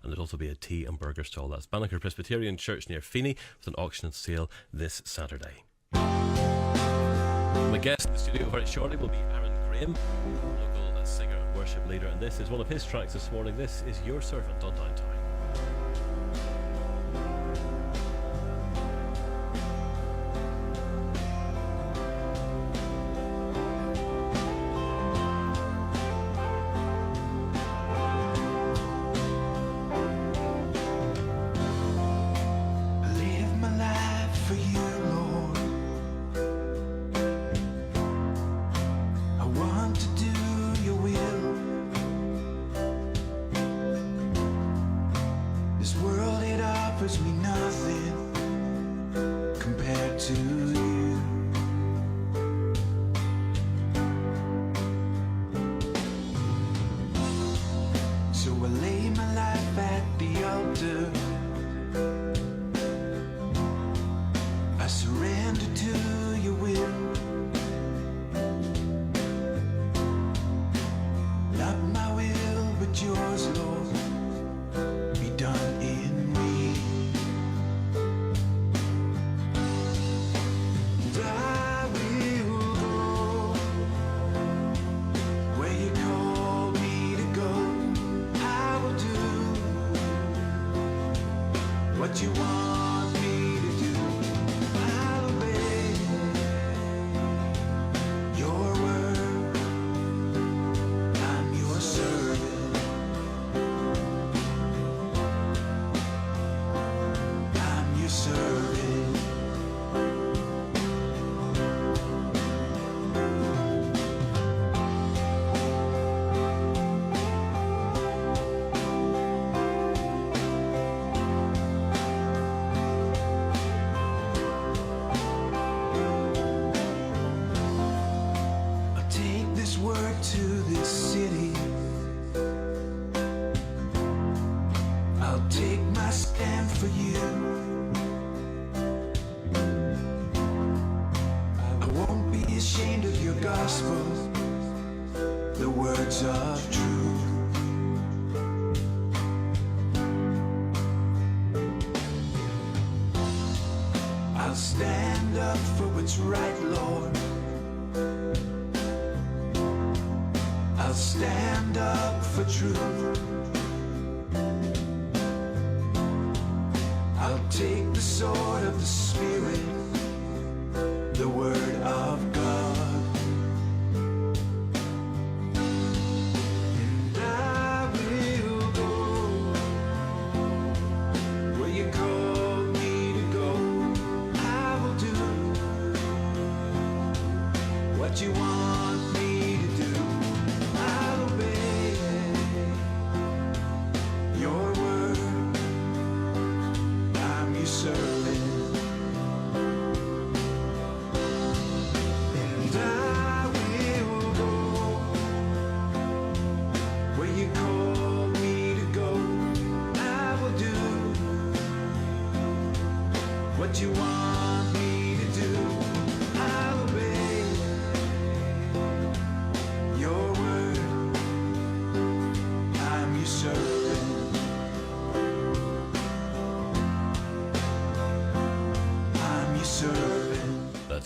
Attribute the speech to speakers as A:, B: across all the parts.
A: and there'll also be a tea and burger stall. That's Banneker Presbyterian Church near Feeney, with an auction and sale this Saturday. My guest in the studio very shortly will be Aaron Graham, local singer and worship leader, and this is one of his tracks this morning. This is Your Servant on Downtown.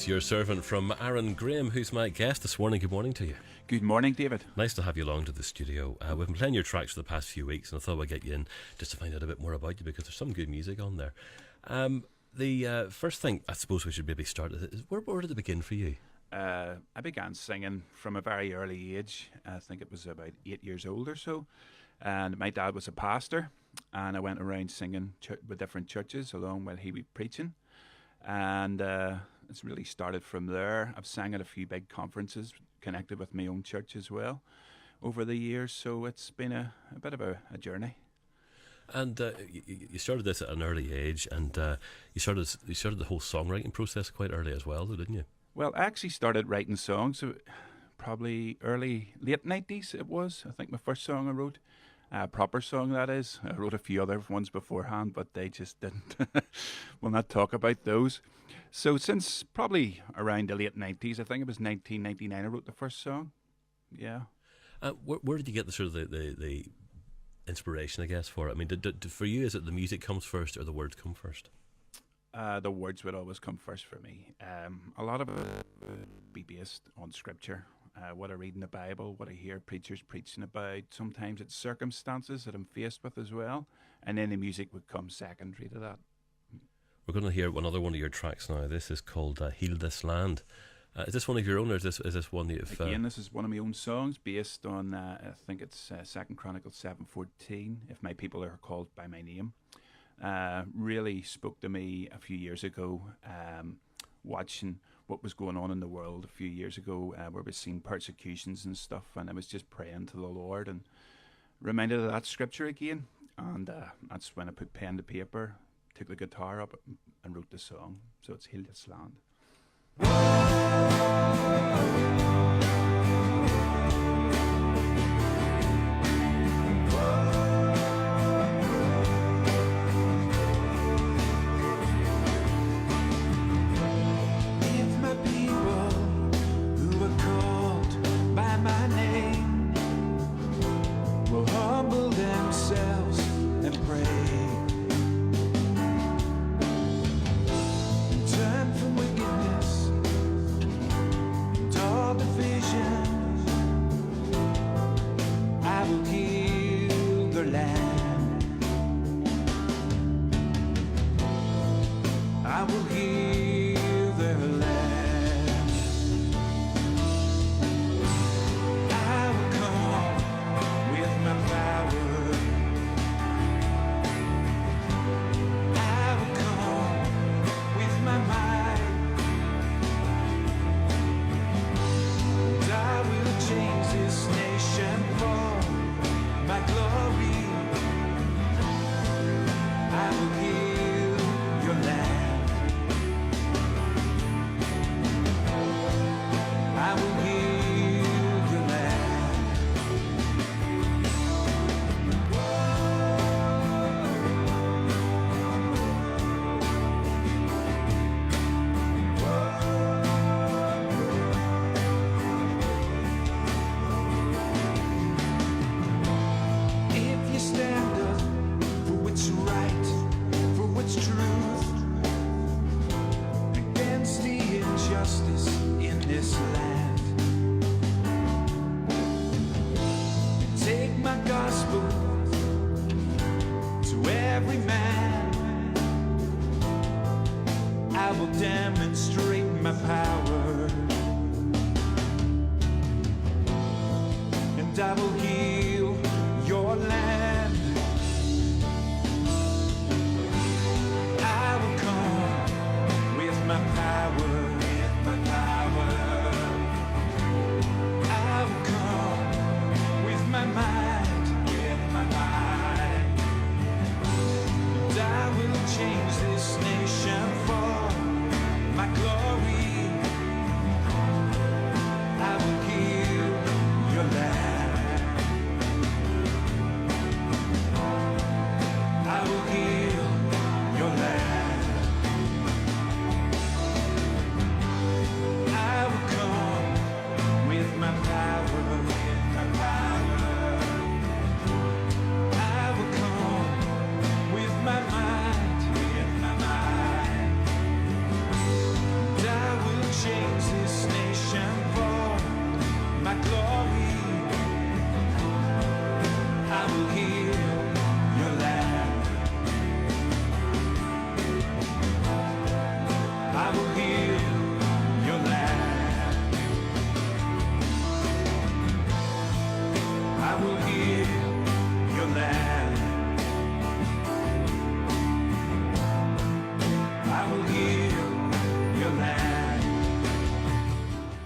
A: Your Servant from Aaron Graham, who's my guest this morning. Good morning to you.
B: Good morning, David.
A: Nice to have you along to the studio. We've been playing your tracks for the past few weeks, and I thought I'd get you in just to find out a bit more about you, because there's some good music on there. The first thing I suppose we should maybe start with is where did it begin for you?
B: I began singing from a very early age. I think it was about 8 years old or so. And my dad was a pastor, and I went around singing with different churches along while he was preaching. And it's really started from there. I've sang at a few big conferences connected with my own church as well over the years, so it's been a bit of a journey.
A: And you started this at an early age, and you started the whole songwriting process quite early as well, though, didn't you?
B: Well, I actually started writing songs probably late 90s it was. I think my first song I wrote, a proper song that is. I wrote a few other ones beforehand, but they just didn't. We'll not talk about those. So since probably around the late 90s, I think it was 1999, I wrote the first song. Yeah.
A: Where did you get the sort of the inspiration, I guess, for it? I mean, for you, is it the music comes first or the words come first?
B: The words would always come first for me. A lot of it would be based on scripture, what I read in the Bible, what I hear preachers preaching about. Sometimes it's circumstances that I'm faced with as well, and then the music would come secondary to that.
A: We're going to hear another one of your tracks now. This is called "Heal This Land." Is this one of your own, or is this one that you've...
B: Again, this is one of my own songs based on, I think it's 2 Chronicles 7:14, if my people are called by my name. Really spoke to me a few years ago, watching what was going on in the world a few years ago, where we've seen persecutions and stuff, and I was just praying to the Lord and reminded of that scripture again, and that's when I put pen to paper, took the guitar up and wrote the song. So it's Heal This Land.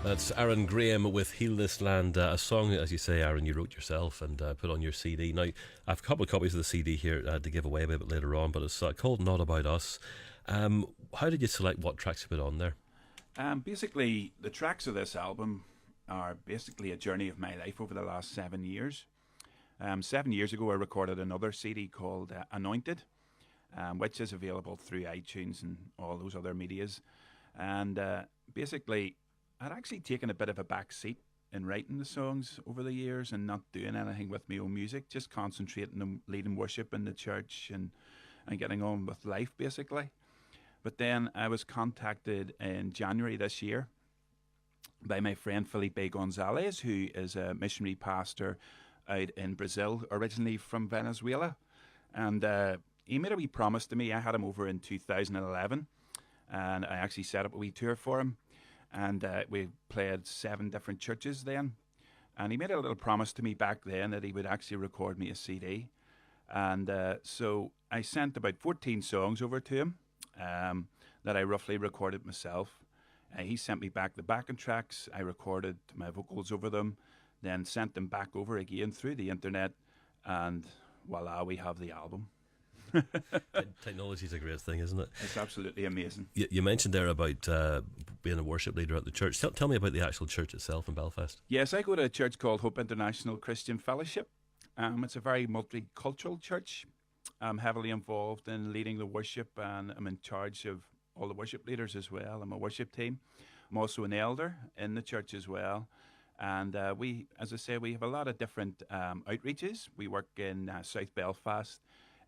A: That's Aaron Graham with Heal This Land, a song, as you say, Aaron, you wrote yourself and put on your CD. Now, I have a couple of copies of the CD here to give away a bit later on, but it's called Not About Us. How did you select what tracks to put on there?
B: Basically, the tracks of this album are basically a journey of my life over the last 7 years. 7 years ago, I recorded another CD called Anointed, which is available through iTunes and all those other medias. And basically, I'd actually taken a bit of a back seat in writing the songs over the years and not doing anything with my own music, just concentrating on leading worship in the church and getting on with life, basically. But then I was contacted in January this year by my friend Felipe Gonzalez, who is a missionary pastor out in Brazil, originally from Venezuela. And he made a wee promise to me. I had him over in 2011, and I actually set up a wee tour for him. And we played 7 different churches then. And he made a little promise to me back then that he would actually record me a CD. And so I sent about 14 songs over to him that I roughly recorded myself. He sent me back the backing tracks. I recorded my vocals over them, then sent them back over again through the internet, and voila, we have the album.
A: Technology is a great thing, isn't it?
B: It's absolutely amazing.
A: You mentioned there about being a worship leader at the church. Tell me about the actual church itself in Belfast.
B: Yes, I go to a church called Hope International Christian Fellowship. It's a very multicultural church. I'm heavily involved in leading the worship, and I'm in charge of all the worship leaders as well. I'm a worship team. I'm also an elder in the church as well. And we, as I say, we have a lot of different outreaches. We work in South Belfast,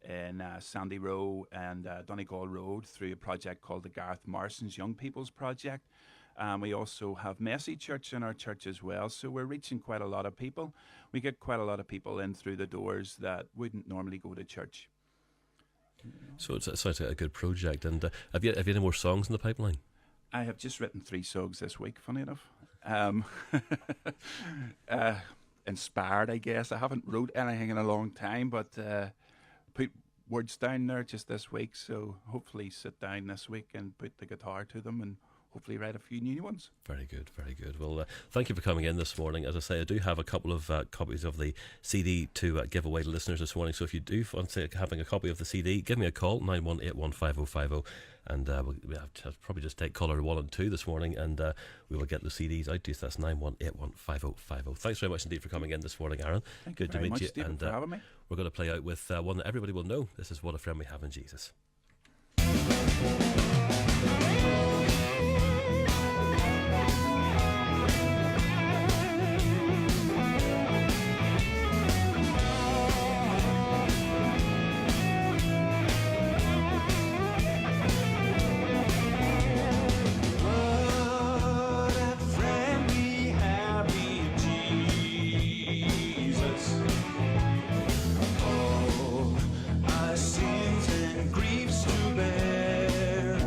B: in Sandy Row and Donegal Road through a project called the Gareth Marson's Young People's Project. We also have Messy Church in our church as well, so we're reaching quite a lot of people. We get quite a lot of people in through the doors that wouldn't normally go to church.
A: So it sounds like a good project. And have you any more songs in the pipeline?
B: I have just written 3 songs this week, funny enough. Inspired, I guess. I haven't wrote anything in a long time, but put words down there just this week, so hopefully sit down this week and put the guitar to them and hopefully write a few new ones.
A: Very good, very good. Well, thank you for coming in this morning. As I say, I do have a couple of copies of the CD to give away to listeners this morning, so if you do fancy having a copy of the CD, give me a call, 91815050, and we'll have probably just take caller 1 and 2 this morning, and we will get the CDs out to you. So that's 91815050. Thanks very much indeed for coming in this morning, Aaron.
B: Thank
A: good
B: you very
A: to meet
B: much,
A: you.
B: Stephen,
A: And
B: for having me.
A: We're going to play out with one that everybody will know. This is What a Friend We Have in Jesus.
C: Sins and griefs to bear.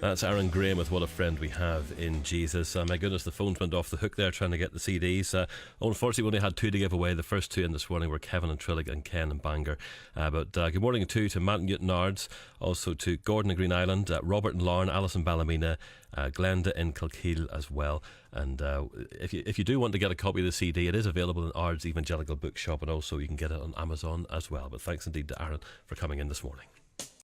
A: That's Aaron Graham with What a Friend We Have in Jesus. My goodness, the phones went off the hook there trying to get the CDs. Unfortunately, we only had 2 to give away. The first 2 in this morning were Kevin and Trillig and Ken and Bangor. But good morning too to Matt and Newton Ards, also to Gordon in Green Island, Robert and Lauren, Alison Ballymena, Glenda in Kilkeel as well. And if you do want to get a copy of the CD, it is available in Ards Evangelical Bookshop, and also you can get it on Amazon as well. But thanks indeed to Aaron for coming in this morning.